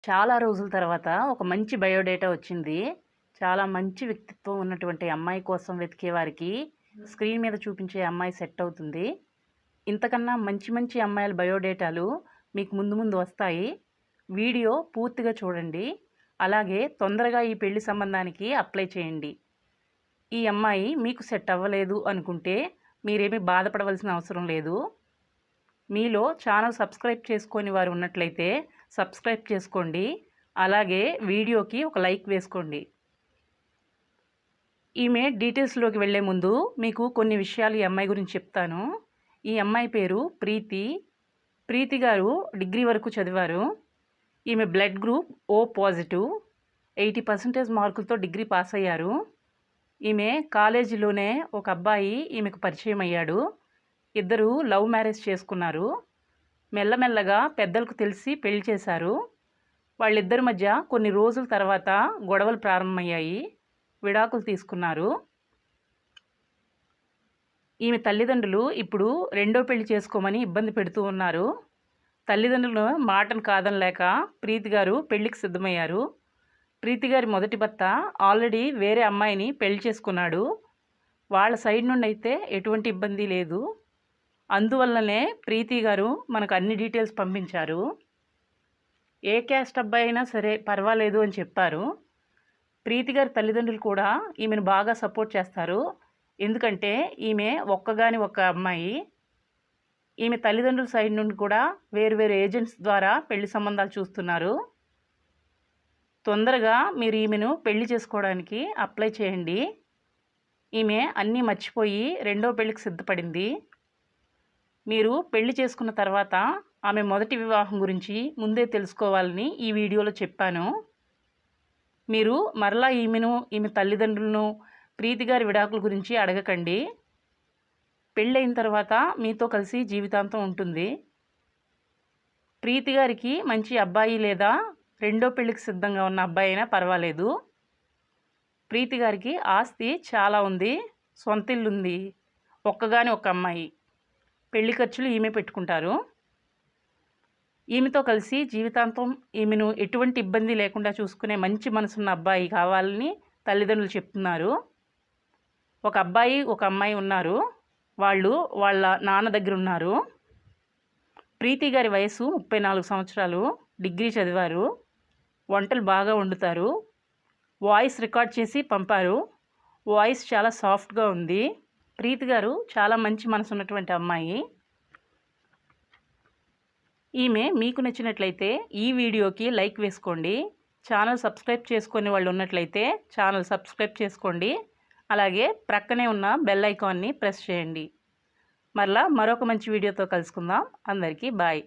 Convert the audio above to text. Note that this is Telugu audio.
చాలా రోజుల తర్వాత ఒక మంచి బయోడేటా వచ్చింది. చాలా మంచి వ్యక్తిత్వం ఉన్నటువంటి అమ్మాయి కోసం వెతికే వారికి స్క్రీన్ మీద చూపించే అమ్మాయి సెట్ అవుతుంది. ఇంతకన్నా మంచి మంచి అమ్మాయిల బయోడేటాలు మీకు ముందు ముందు వస్తాయి. వీడియో పూర్తిగా చూడండి. అలాగే తొందరగా ఈ పెళ్లి సంబంధానికి అప్లై చేయండి. ఈ అమ్మాయి మీకు సెట్ అవ్వలేదు అనుకుంటే మీరేమీ బాధపడవలసిన అవసరం లేదు. మీలో ఛానల్ సబ్స్క్రైబ్ చేసుకొని వారు ఉన్నట్లయితే సబ్స్క్రైబ్ చేసుకోండి. అలాగే వీడియోకి ఒక లైక్ వేసుకోండి. ఈమె డీటెయిల్స్లోకి వెళ్ళే ముందు మీకు కొన్ని విషయాలు ఈ అమ్మాయి గురించి చెప్తాను. ఈ అమ్మాయి పేరు ప్రీతి. ప్రీతి గారు డిగ్రీ వరకు చదివారు. ఈమె బ్లడ్ గ్రూప్ ఓ పాజిటివ్. 80% మార్కులతో డిగ్రీ పాస్ అయ్యారు. ఈమె కాలేజీలోనే ఒక అబ్బాయి ఈమెకు పరిచయం అయ్యాడు. ఇద్దరు లవ్ మ్యారేజ్ చేసుకున్నారు. మెల్లమెల్లగా పెద్దలకు తెలిసి పెళ్లి చేశారు. వాళ్ళిద్దరి మధ్య కొన్ని రోజుల తర్వాత గొడవలు ప్రారంభమయ్యాయి. విడాకులు తీసుకున్నారు. ఈమె తల్లిదండ్రులు ఇప్పుడు రెండో పెళ్లి చేసుకోమని ఇబ్బంది పెడుతూ ఉన్నారు. తల్లిదండ్రుల మాటను కాదనలేక ప్రీతి గారు పెళ్లికి సిద్ధమయ్యారు. ప్రీతి గారి మొదటి భర్త ఆల్రెడీ వేరే అమ్మాయిని పెళ్లి చేసుకున్నాడు. వాళ్ళ సైడ్ నుండి అయితే ఎటువంటి ఇబ్బంది లేదు. అందువల్లనే ప్రీతి గారు మనకు అన్ని డీటెయిల్స్ పంపించారు. ఏ క్యాస్ట్ అబ్బాయి అయినా సరే పర్వాలేదు అని చెప్పారు. ప్రీతి గారి తల్లిదండ్రులు కూడా ఈమెను బాగా సపోర్ట్ చేస్తారు. ఎందుకంటే ఈమె ఒక్కగాని ఒక్క అమ్మాయి. ఈమె తల్లిదండ్రుల సైడ్ నుండి కూడా వేరు వేరు ఏజెంట్స్ ద్వారా పెళ్లి సంబంధాలు చూస్తున్నారు. తొందరగా మీరు ఈమెను పెళ్లి చేసుకోవడానికి అప్లై చేయండి. ఈమె అన్నీ మర్చిపోయి రెండో పెళ్లికి సిద్ధపడింది. మీరు పెళ్లి చేసుకున్న తర్వాత ఆమె మొదటి వివాహం గురించి ముందే తెలుసుకోవాలని ఈ వీడియోలో చెప్పాను. మీరు మరలా ఈమె తల్లిదండ్రులను ప్రీతి గారి విడాకుల గురించి అడగకండి. పెళ్ళైన తర్వాత మీతో కలిసి జీవితాంతం ఉంటుంది. ప్రీతి గారికి మంచి అబ్బాయి లేదా రెండో పెళ్లికి సిద్ధంగా ఉన్న అబ్బాయి అయినా పర్వాలేదు. ప్రీతి గారికి ఆస్తి చాలా ఉంది. సొంత ఇల్లు ఉంది. ఒక్కగాని ఒక అమ్మాయి. పెళ్లి ఖర్చులు ఈమె పెట్టుకుంటారు. ఈమెతో కలిసి జీవితాంతం ఈమెను ఎటువంటి ఇబ్బంది లేకుండా చూసుకునే మంచి మనసున్న అబ్బాయి కావాలని తల్లిదండ్రులు చెప్తున్నారు. ఒక అబ్బాయి ఒక అమ్మాయి ఉన్నారు. వాళ్ళు వాళ్ళ నాన్న దగ్గర ఉన్నారు. ప్రీతి గారి వయసు 34 సంవత్సరాలు. డిగ్రీ చదివారు. వంటలు బాగా వండుతారు. వాయిస్ రికార్డ్ చేసి పంపారు. వాయిస్ చాలా సాఫ్ట్గా ఉంది. ప్రీతి గారు చాలా మంచి మనసు ఉన్నటువంటి అమ్మాయి. ఈమె మీకు నచ్చినట్లయితే ఈ వీడియోకి లైక్ వేసుకోండి. ఛానల్ సబ్స్క్రైబ్ చేసుకునే వాళ్ళు ఉన్నట్లయితే ఛానల్ సబ్స్క్రైబ్ చేసుకోండి. అలాగే ప్రక్కనే ఉన్న బెల్ ఐకాన్ని ప్రెస్ చేయండి. మరలా మరొక మంచి వీడియోతో కలుసుకుందాం. అందరికీ బాయ్.